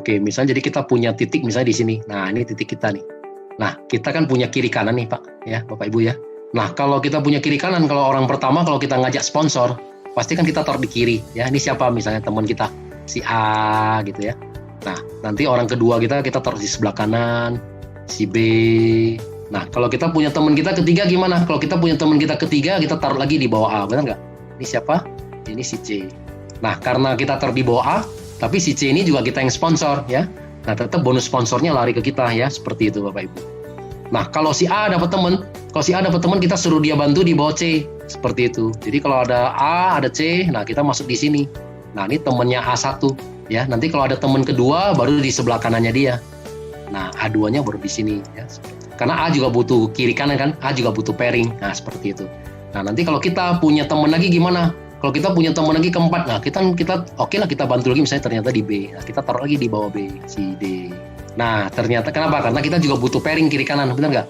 Oke, misalnya jadi kita punya titik misalnya di sini. Nah, ini titik kita nih. Nah, kita kan punya kiri kanan nih, Pak, ya, Bapak Ibu ya. Nah, kalau kita punya kiri kanan, kalau orang pertama kalau kita ngajak sponsor, pasti kan kita taruh di kiri, ya. Ini siapa misalnya teman kita, si A gitu ya. Nah, nanti orang kedua kita taruh di sebelah kanan, si B. Nah, kalau kita punya teman kita ketiga gimana? Kalau kita punya teman kita ketiga, kita taruh lagi di bawah A, benar nggak? Ini siapa? Ini si C. Nah, karena kita taruh di bawah A, tapi si C ini juga kita yang sponsor, ya. Nah, tetap bonus sponsornya lari ke kita, ya. Seperti itu, Bapak Ibu. Nah, kalau si A dapat teman, kita suruh dia bantu di bawah C. Seperti itu. Jadi kalau ada A, ada C, nah kita masuk di sini. Nah, ini temannya A1, ya. Nanti kalau ada teman kedua, baru di sebelah kanannya dia. Nah, A2-nya baru di sini, ya. Karena A juga butuh kiri kanan kan, A juga butuh pairing. Nah, seperti itu. Nah, nanti kalau kita punya teman lagi gimana? Kalau kita punya teman lagi keempat, nah kita oke lah kita bantu lagi misalnya ternyata di B. Nah, kita taruh lagi di bawah B, si D. Nah, ternyata kenapa? Karena kita juga butuh pairing kiri kanan, benar nggak?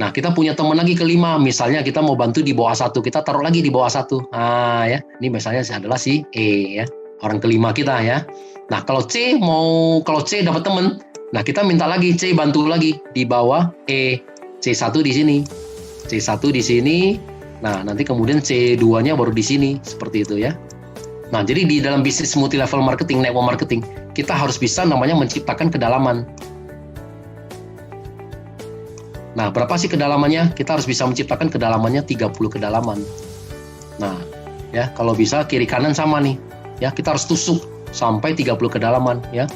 Nah, kita punya teman lagi kelima, misalnya kita mau bantu di bawah A1, kita taruh lagi di bawah A1. Nah, ya, ini misalnya adalah si E, ya, orang kelima kita, ya. Nah, kalau C dapat teman, nah kita minta lagi C bantu lagi di bawah E, C1 di sini, C1 di sini. Nah, nanti kemudian C2-nya baru di sini, seperti itu ya. Nah, jadi di dalam bisnis multi level marketing, network marketing, kita harus bisa namanya menciptakan kedalaman. Nah, berapa sih kedalamannya? Kita harus bisa menciptakan kedalamannya 30 kedalaman. Nah, ya, kalau bisa kiri kanan sama nih. Ya, kita harus tusuk sampai 30 kedalaman, ya.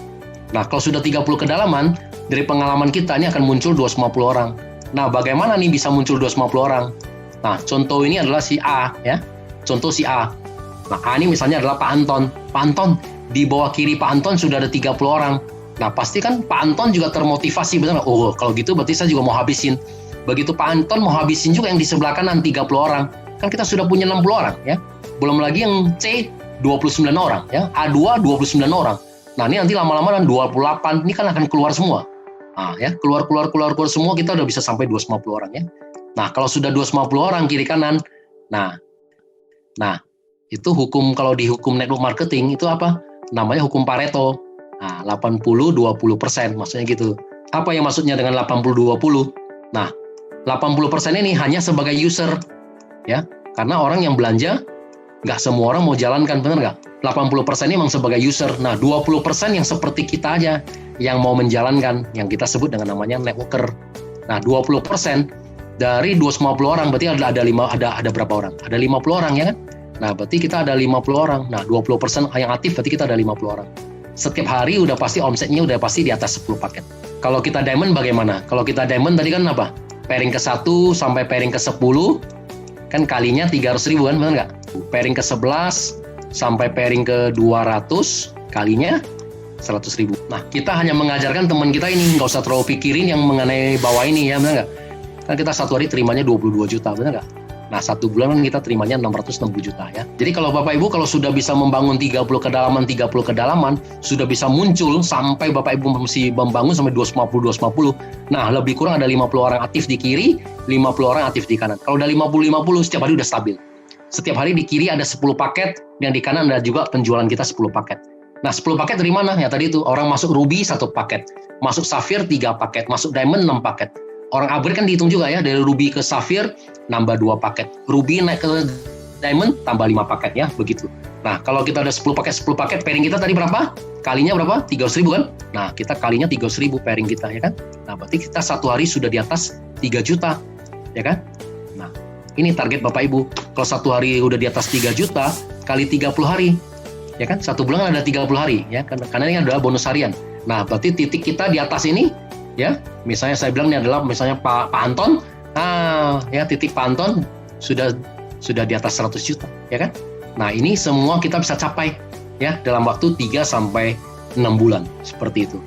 Nah, kalau sudah 30 kedalaman, dari pengalaman kita ini akan muncul 250 orang. Nah, bagaimana nih bisa muncul 250 orang? Nah, contoh ini adalah si A, ya. Contoh si A. Nah, A ini misalnya adalah Pak Anton. Pak Anton, di bawah kiri Pak Anton sudah ada 30 orang. Nah, pasti kan Pak Anton juga termotivasi, benar nggak? Oh, kalau gitu berarti saya juga mau habisin. Begitu Pak Anton mau habisin juga yang di sebelah kanan 30 orang. Kan kita sudah punya 60 orang, ya. Belum lagi yang C, 29 orang, ya. A2, 29 orang. Nah, ini nanti lama-lama dan 28, ini kan akan keluar semua. Nah, ya, keluar semua, kita udah bisa sampai 250 orang, ya. Nah, kalau sudah 250 orang kiri kanan, nah, itu hukum, kalau di hukum network marketing itu apa? Namanya hukum Pareto. Nah, 80-20%, maksudnya gitu. Apa yang maksudnya dengan 80-20? Nah, 80% ini hanya sebagai user, ya. Karena orang yang belanja, nggak semua orang mau jalankan, benar nggak? 80% ini memang sebagai user. Nah, 20% yang seperti kita aja, yang mau menjalankan, yang kita sebut dengan namanya networker. Nah, 20% dari 250 orang, berarti ada berapa orang? Ada 50 orang, ya kan? Nah, berarti kita ada 50 orang. Nah, 20% yang aktif, berarti kita ada 50 orang. Setiap hari udah pasti omsetnya udah pasti di atas 10 paket. Kalau kita diamond bagaimana? Kalau kita diamond tadi kan apa? Pairing ke 1 sampai pairing ke 10, kan kalinya 300.000 kan, benar nggak? Pairing ke 11 sampai pairing ke 200, kalinya 100.000. Nah, kita hanya mengajarkan teman kita ini, nggak usah terlalu pikirin yang mengenai bawah ini, ya, benar nggak? Kan kita satu hari terimanya 22 juta, benar nggak? Nah, satu bulan kan kita terimanya 660 juta, ya. Jadi kalau Bapak Ibu kalau sudah bisa membangun 30 kedalaman, sudah bisa muncul sampai Bapak Ibu mesti membangun sampai 250. Nah, lebih kurang ada 50 orang aktif di kiri, 50 orang aktif di kanan. Kalau udah 50 setiap hari udah stabil. Setiap hari di kiri ada 10 paket, yang di kanan ada juga penjualan kita 10 paket. Nah, 10 paket dari mana? Ya tadi itu, orang masuk Ruby 1 paket, masuk Sapphire 3 paket, masuk Diamond 6 paket. Orang upgrade kan dihitung juga ya, dari Ruby ke Sapphire nambah 2 paket. Ruby naik ke Diamond tambah 5 paket, ya, begitu. Nah, kalau kita ada 10 paket, pairing kita tadi berapa? Kalinya berapa? 300.000 kan? Nah, kita kalinya 300.000 pairing kita, ya kan? Nah, berarti kita satu hari sudah di atas 3 juta, ya kan? Nah, ini target Bapak Ibu. Kalau satu hari udah di atas 3 juta, kali 30 hari, ya kan? Satu bulan ada 30 hari, ya, karena ini adalah bonus harian. Nah, berarti titik kita di atas ini, ya, misalnya saya bilang ini adalah misalnya Pak Anton, ya, titik Pak Anton sudah di atas 100 juta, ya kan? Nah, ini semua kita bisa capai, ya, dalam waktu 3 sampai 6 bulan, seperti itu.